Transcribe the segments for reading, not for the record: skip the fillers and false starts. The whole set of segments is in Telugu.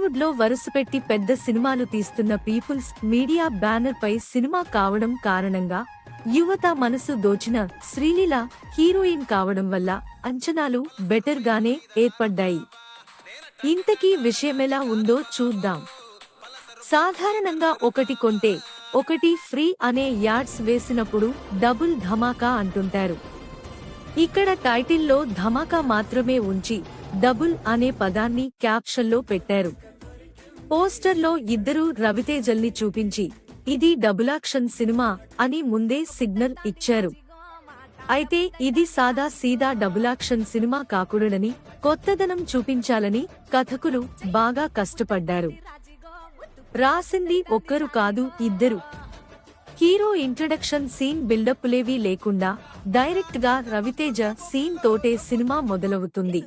టాలీవుడ్ లో వరుసపెట్టి పెద్ద సినిమాలు తీస్తున్న పీపుల్స్ మీడియా బ్యానర్ పై సినిమా కావడం కారణంగా యువత మనసు దోచిన శ్రీలీల హీరోయిన్ కావడం వల్ల అంచనాలు బెటర్ గానే ఏర్పడ్డాయి. ఇంతకీ విషయమెలా ఉందో చూద్దాం. సాధారణంగా ఒకటి కొంటే ఒకటి ఫ్రీ అనే యాడ్స్ వేసినప్పుడు డబుల్ ధమాకా అంటుంటారు. ఇక్కడ టైటిల్లో ధమాకా మాత్రమే ఉంచి డబుల్ అనే పదాన్ని క్యాప్షన్లో పెట్టారు. పోస్టర్లో ఇద్దరు రవితేజల్ని చూపించి ఇది డబులాక్షన్ సినిమా అని ముందే సిగ్నల్ ఇచ్చారు. అయితే ఇది సాదా సీదా డబులాక్షన్ సినిమా కాకూడదని, కొత్తదనం చూపించాలని కథకులు బాగా కష్టపడ్డారు. రాసింది ఒక్కరు కాదు, ఇద్దరు. హీరో ఇంట్రడక్షన్ సీన్ బిల్డప్పులేవీ లేకుండా డైరెక్ట్ గా రవితేజ సీన్ తోటే సినిమా మొదలవుతుంది.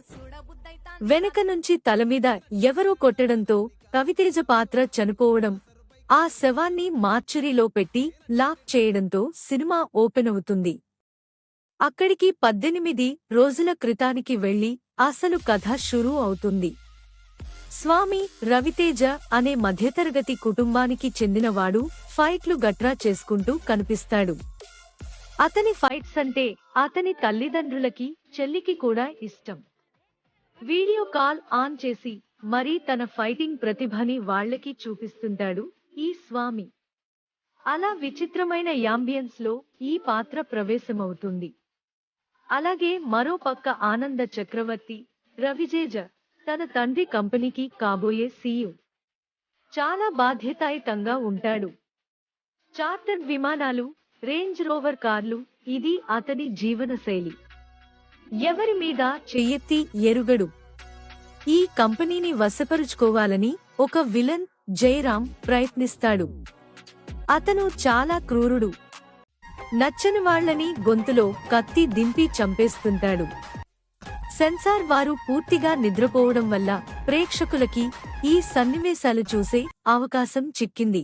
వెనక నుంచి తలమీద ఎవరో కొట్టడంతో రవితేజ పాత్ర చనిపోవడం, ఆ శవాన్ని మార్చురీలో పెట్టి లాక్ చేయడంతో సినిమా ఓపెన్ అవుతుంది. అక్కడికి 18 రోజుల క్రితానికి వెళ్లి అసలు కథ షురూ అవుతుంది. స్వామి రవితేజ అనే మధ్యతరగతి కుటుంబానికి చెందినవాడు ఫైట్లు గట్రా చేసుకుంటూ కనిపిస్తాడు. అతని ఫైట్స్ అంటే అతని తల్లిదండ్రులకి, చెల్లికి కూడా ఇష్టం. వీడియో కాల్ ఆన్ చేసి మరీ తన ఫైటింగ్ ప్రతిభని వాళ్లకి చూపిస్తుంటాడు ఈ స్వామి. అలా విచిత్రమైన యాంబియన్స్ లో ఈ పాత్ర ప్రవేశమవుతుంది. అలాగే మరో పక్క ఆనంద చక్రవర్తి రవితేజ తన తండ్రి కంపెనీకి కాబోయే సీఈఓ. చాలా బాధ్యతాయుతంగా ఉంటాడు. చార్టర్డ్ విమానాలు, రేంజ్ రోవర్ కార్లు ఇది అతని జీవనశైలి. ఎవరి మీద చెయ్యెత్తి ఎరుగడు. ఈ కంపెనీని వశపరుచుకోవాలని ఒక విలన్ జయరాం ప్రయత్నిస్తాడు. అతను చాలా క్రూరుడు. నచ్చని వాళ్లని గొంతులో కత్తి దింపి చంపేస్తుంటాడు. సెన్సార్ వారు పూర్తిగా నిద్రపోవడం వల్ల ప్రేక్షకులకి ఈ సన్నివేశాలు చూసే అవకాశం చిక్కింది.